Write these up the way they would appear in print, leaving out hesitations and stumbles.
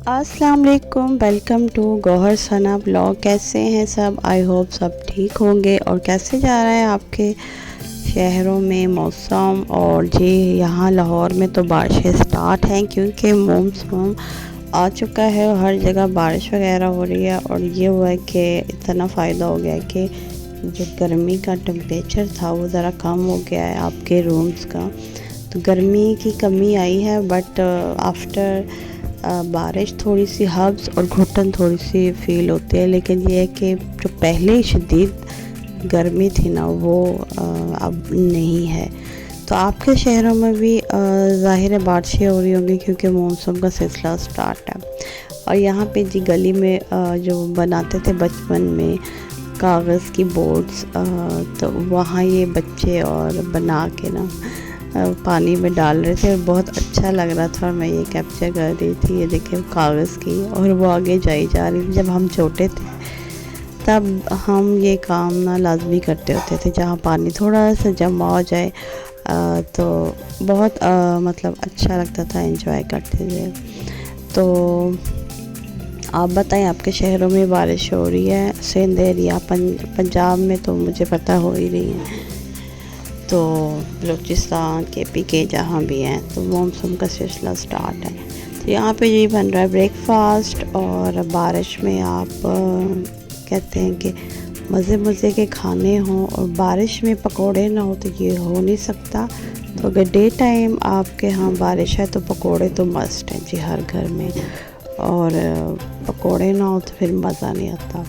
अस्सलाम वालेकुम, welcome to Gauhar Sana blog. कैसे हैं सब? आई होप सब ठीक होंगे। और कैसे जा रहा है आपके शहरों में मौसम? और जी यहाँ लाहौर में तो बारिशें स्टार्ट हैं क्योंकि मॉनसून आ चुका है और हर जगह बारिश वगैरह हो रही है। और ये हुआ है कि इतना फ़ायदा हो गया है कि जो गर्मी का टेम्परेचर था वो ज़रा कम हो गया है आपके रूम्स का। तो गर्मी की कमी आई है, बट आफ्टर बारिश थोड़ी सी हब्स और घुटन थोड़ी सी फील होती है। लेकिन ये है कि जो पहले शदीद गर्मी थी ना वो अब नहीं है। तो आपके शहरों में भी ज़ाहिर है बारिशें हो रही होंगी क्योंकि मौसम का सिलसिला स्टार्ट है। और यहाँ पे जी गली में जो बनाते थे बचपन में कागज़ की बोट्स, तो वहाँ ये बच्चे और बना के ना पानी में डाल रहे थे। बहुत अच्छा लग रहा था और मैं ये कैप्चर कर रही थी। ये देखिए कागज़ की, और वो आगे जाई जा रही थी। जब हम छोटे थे तब हम ये काम ना लाजमी करते होते थे, जहाँ पानी थोड़ा सा जमा हो जाए तो बहुत मतलब अच्छा लगता था, एंजॉय करते थे। तो आप बताएं आपके शहरों में बारिश हो रही है? सिंध एरिया पंजाब में तो मुझे पता हो ही रही है, तो बलूचिस्तान KP के जहाँ भी हैं तो मौसम का सिलसिला स्टार्ट है। तो यहाँ पे ये बन रहा है ब्रेकफास्ट। और बारिश में आप कहते हैं कि मज़े के खाने हों और बारिश में पकोड़े ना हो तो ये हो नहीं सकता। तो अगर डे टाइम आपके यहाँ बारिश है तो पकोड़े तो मस्ट हैं जी हर घर में, और पकोड़े ना हो तो फिर मज़ा नहीं आता।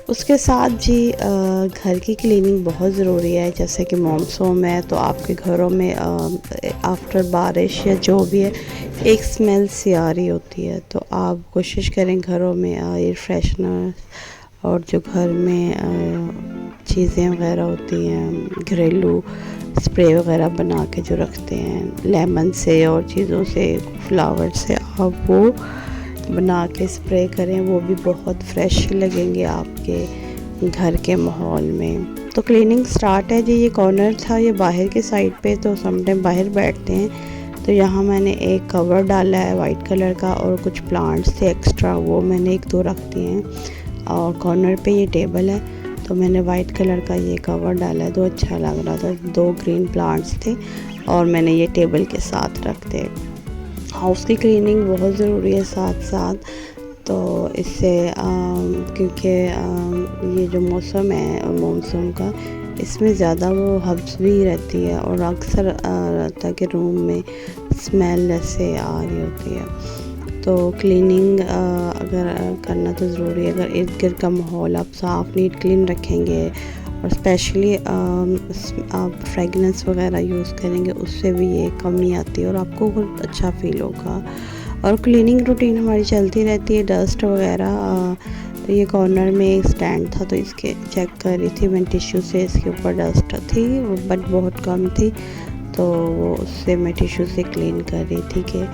उसके साथ जी घर की क्लीनिंग बहुत ज़रूरी है। जैसे कि मॉनसून है तो आपके घरों में आफ्टर बारिश या जो भी है एक स्मेल सी आ रही होती है। तो आप कोशिश करें घरों में एयर फ्रेशनर और जो घर में चीज़ें वगैरह होती हैं घरेलू स्प्रे वगैरह बना के जो रखते हैं लेमन से और चीज़ों से, फ्लावर से, आप वो बना के स्प्रे करें। वो भी बहुत फ्रेश लगेंगे आपके घर के माहौल में। तो क्लीनिंग स्टार्ट है जी। ये कॉर्नर था ये बाहर के साइड पे, तो समटाइम बाहर बैठते हैं। तो यहाँ मैंने एक कवर डाला है वाइट कलर का, और कुछ प्लांट्स थे एक्स्ट्रा वो मैंने एक दो रख दिए हैं। और कॉर्नर पे ये टेबल है तो मैंने वाइट कलर का ये कवर डाला है, तो अच्छा लग रहा था। 2 ग्रीन प्लांट्स थे और मैंने ये टेबल के साथ रख दे। हाउस की क्लीनिंग बहुत ज़रूरी है साथ साथ। तो इससे क्योंकि ये जो मौसम है मॉनसून का, इसमें ज़्यादा वो हब्स भी रहती है और अक्सर रहता है कि रूम में स्मेल ऐसे आ रही होती है। तो क्लीनिंग अगर करना तो ज़रूरी है। अगर इर्द गिर्द का माहौल आप साफ़ नीट क्लीन रखेंगे और स्पेशली आप फ्रेगनेंस वगैरह यूज़ करेंगे, उससे भी ये कमी आती है और आपको बहुत अच्छा फील होगा। और क्लीनिंग रूटीन हमारी चलती रहती है। डस्ट वगैरह तो ये कॉर्नर में एक स्टैंड था तो इसके चेक कर रही थी मैं टिश्यू से, इसके ऊपर डस्ट थी बट बहुत कम थी, तो उससे मैं टिश्यू से क्लीन कर रही थी कि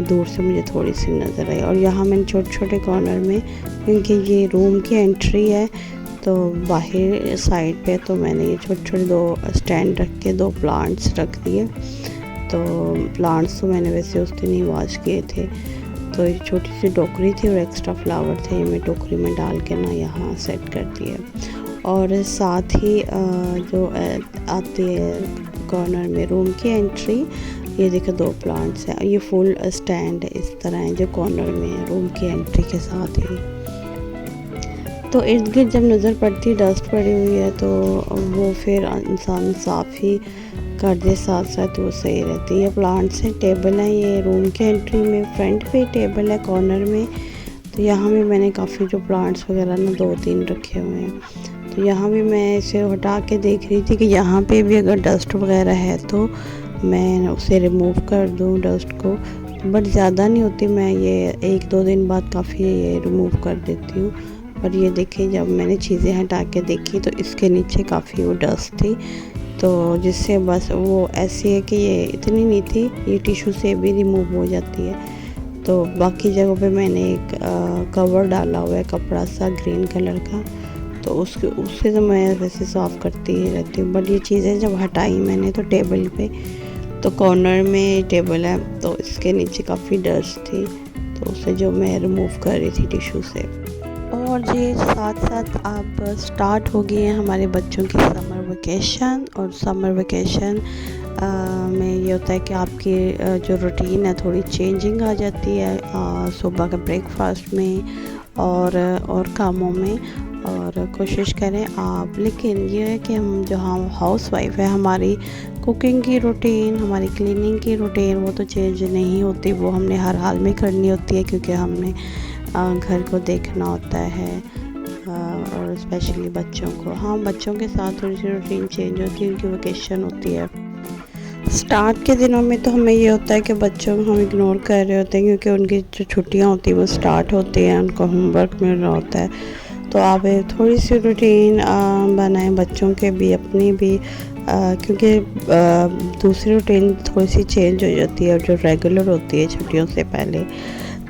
दूर से मुझे थोड़ी सी नज़र आई। और यहाँ मैंने छोटे छोटे कॉर्नर में, क्योंकि ये रूम की एंट्री है तो बाहर साइड पे, तो मैंने ये छोटे छोटे 2 स्टैंड रख के 2 प्लांट्स रख दिए। तो प्लांट्स तो मैंने वैसे उस दिन ही वॉश किए थे। तो ये छोटी सी टोकरी थी और एक्स्ट्रा फ्लावर थे, ये मैं टोकरी में डाल के ना यहाँ सेट कर दिए। और साथ ही जो आती है कॉर्नर में रूम की एंट्री, ये देखो 2 प्लांट्स हैं। ये फुल स्टैंड इस तरह है जो कॉर्नर में है रूम की एंट्री के साथ ही। तो इर्द गिर्द जब नज़र पड़ती है डस्ट पड़ी हुई है तो वो फिर इंसान साफ़ ही कर दे साथ साथ, वो सही रहती है। प्लांट्स हैं, टेबल है, ये रूम के एंट्री में फ्रंट पे टेबल है कॉर्नर में। तो यहाँ भी मैंने काफ़ी जो प्लांट्स वगैरह ना 2-3 रखे हुए हैं। तो यहाँ भी मैं इसे हटा के देख रही थी कि यहाँ पे भी अगर डस्ट वगैरह है तो मैं उसे रिमूव कर दूँ डस्ट को, बट ज़्यादा नहीं होती। मैं ये 1-2 दिन बाद काफ़ी ये रिमूव कर देती हूँ। और ये देखिए जब मैंने चीज़ें हटा के देखी तो इसके नीचे काफ़ी वो डस्ट थी, तो जिससे बस वो ऐसी है कि ये इतनी नहीं थी, ये टिश्यू से भी रिमूव हो जाती है। तो बाकी जगहों पे मैंने एक कवर डाला हुआ है कपड़ा सा ग्रीन कलर का, तो उससे तो मैं वैसे साफ़ करती ही रहती हूँ। बट ये चीज़ें जब हटाई मैंने तो टेबल पे, तो कॉर्नर में टेबल है तो इसके नीचे काफ़ी डस्ट थी, तो उसे जो मैं रिमूव कर रही थी टिश्यू से। और जी साथ साथ अब स्टार्ट हो गई है हमारे बच्चों की समर वेकेशन। और समर वेकेशन में ये होता है कि आपकी जो रूटीन है थोड़ी चेंजिंग आ जाती है सुबह के ब्रेकफास्ट में और कामों में। और कोशिश करें आप, लेकिन ये है कि हम हाउस वाइफ है, हमारी कुकिंग की रूटीन, हमारी क्लीनिंग की रूटीन वो तो चेंज नहीं होती, वो हमने हर हाल में करनी होती है क्योंकि हमने घर को देखना होता है और स्पेशली बच्चों को। हाँ, बच्चों के साथ थोड़ी सी रूटीन चेंज होती है, उनकी वेकेशन होती है। स्टार्ट के दिनों में तो हमें ये होता है कि बच्चों को हम इग्नोर कर रहे होते हैं क्योंकि उनकी जो छुट्टियां होती है वो स्टार्ट होती हैं, उनको होमवर्क मिल रहा होता है। तो आप थोड़ी सी रूटीन बनाएं बच्चों के भी, अपनी भी, क्योंकि दूसरी रूटीन थोड़ी सी चेंज हो जाती है जो रेगुलर होती है छुट्टियों से पहले।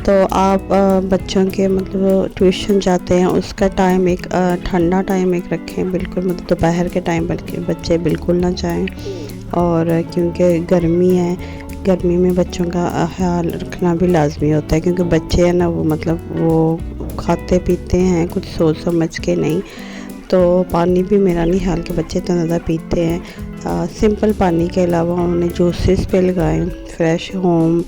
तो आप बच्चों के मतलब ट्यूशन जाते हैं उसका टाइम एक ठंडा टाइम एक रखें, बिल्कुल मतलब दोपहर के टाइम बल्कि बच्चे बिल्कुल ना जाएं। और क्योंकि गर्मी है, गर्मी में बच्चों का ख्याल रखना भी लाजमी होता है क्योंकि बच्चे हैं ना वो मतलब वो खाते पीते हैं कुछ सोच समझ के नहीं। तो पानी भी मेरा नहीं ख्याल कि बच्चे इतना ज़्यादा पीते हैं। सिंपल पानी के अलावा उन्हें जूसेस पे लगाएं, फ्रेश होम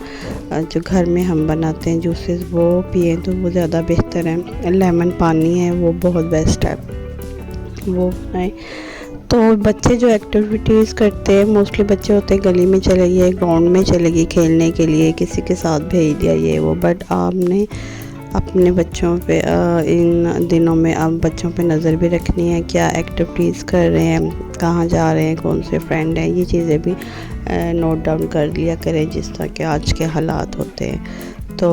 जो घर में हम बनाते हैं जूसेस वो पिएं तो वो ज़्यादा बेहतर है। लेमन पानी है वो बहुत बेस्ट है, वो बनाएं। तो बच्चे जो एक्टिविटीज़ करते हैं, मोस्टली बच्चे होते हैं गली में चले गए, ग्राउंड में चले गए खेलने के लिए, किसी के साथ भेज दिया ये वो। बट आपने अपने बच्चों पे इन दिनों में अब बच्चों पे नज़र भी रखनी है, क्या एक्टिविटीज़ कर रहे हैं, कहाँ जा रहे हैं, कौन से फ्रेंड हैं, ये चीज़ें भी नोट डाउन कर लिया करें जिस तरह के आज के हालात होते हैं। तो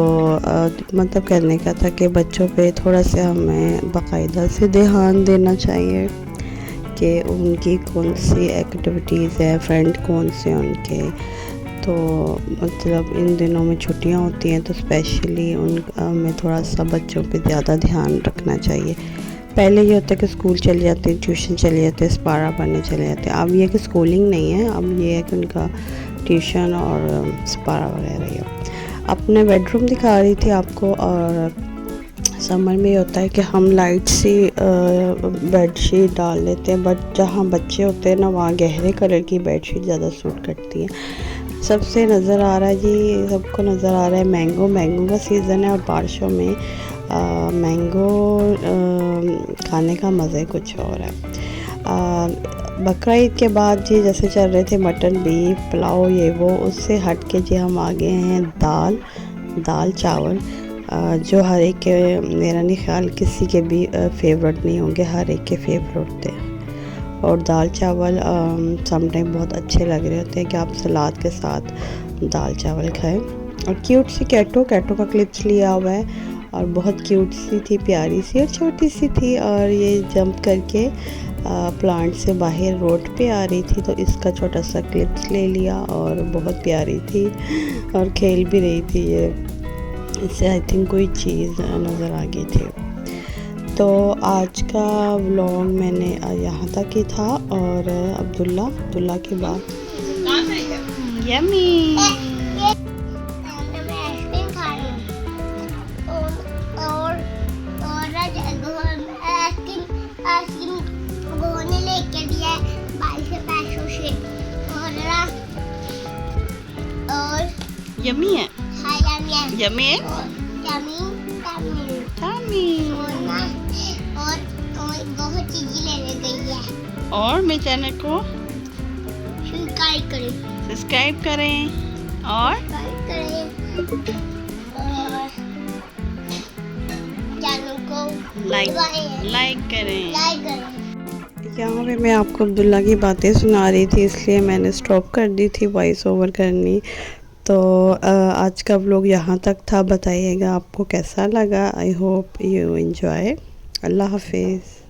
मतलब कहने का था कि बच्चों पे थोड़ा सा हमें बाकायदा से ध्यान देना चाहिए कि उनकी कौन सी एक्टिविटीज़ है, फ्रेंड कौन से उनके। तो मतलब इन दिनों में छुट्टियां होती हैं तो स्पेशली उन में थोड़ा सा बच्चों पे ज़्यादा ध्यान रखना चाहिए। पहले ये होता है कि स्कूल चले जाते हैं, ट्यूशन चले जाते हैं, स्पारा पढ़ने चले जाते हैं। अब ये कि स्कूलिंग नहीं है, अब ये है कि उनका ट्यूशन और स्पारा वगैरह ही है। अपने बेडरूम दिखा रही थी आपको। और समर में होता है कि हम लाइट सी बेडशीट डाल लेते हैं, बट जहाँ बच्चे होते हैं ना वहाँ गहरे कलर की बेडशीट ज़्यादा सूट करती है। सबसे नज़र आ रहा है जी, सबको नज़र आ रहा है मैंगो का सीज़न है और बारिशों में मैंगो खाने का मज़े कुछ और है। बकरा ईद के बाद जी जैसे चल रहे थे मटन बीफ पुलाव ये वो, उससे हट के जी हम आ गए हैं दाल चावल, जो हर एक के, मेरा नहीं ख्याल किसी के भी फेवरेट नहीं होंगे, हर एक के फेवरेट होते हैं। और दाल चावल सम टाइम बहुत अच्छे लग रहे होते हैं कि आप सलाद के साथ दाल चावल खाएं। और क्यूट सी कैटो का क्लिप्स लिया हुआ है और बहुत क्यूट सी थी, प्यारी सी और छोटी सी थी। और ये जंप करके प्लांट से बाहर रोड पे आ रही थी तो इसका छोटा सा क्लिप्स ले लिया और बहुत प्यारी थी और खेल भी रही थी ये। इससे आई थिंक कोई चीज़ नज़र आ गई थी। तो आज का व्लॉग मैंने यहाँ तक ही था। और अब्दुल्ला की बात यम्मी यम्मी है, यम्मी है, और बहुत चीजें लेने गई है। और मेरे चैनल को सब्सक्राइब करें और चैनल को लाइक करें। यहाँ पे मैं आपको अब्दुल्ला की बातें सुना रही थी इसलिए मैंने स्टॉप कर दी थी वॉइस ओवर करनी। तो आज का व्लॉग यहाँ तक था। बताइएगा आपको कैसा लगा। I hope you enjoy. अल्लाह हाफिज़।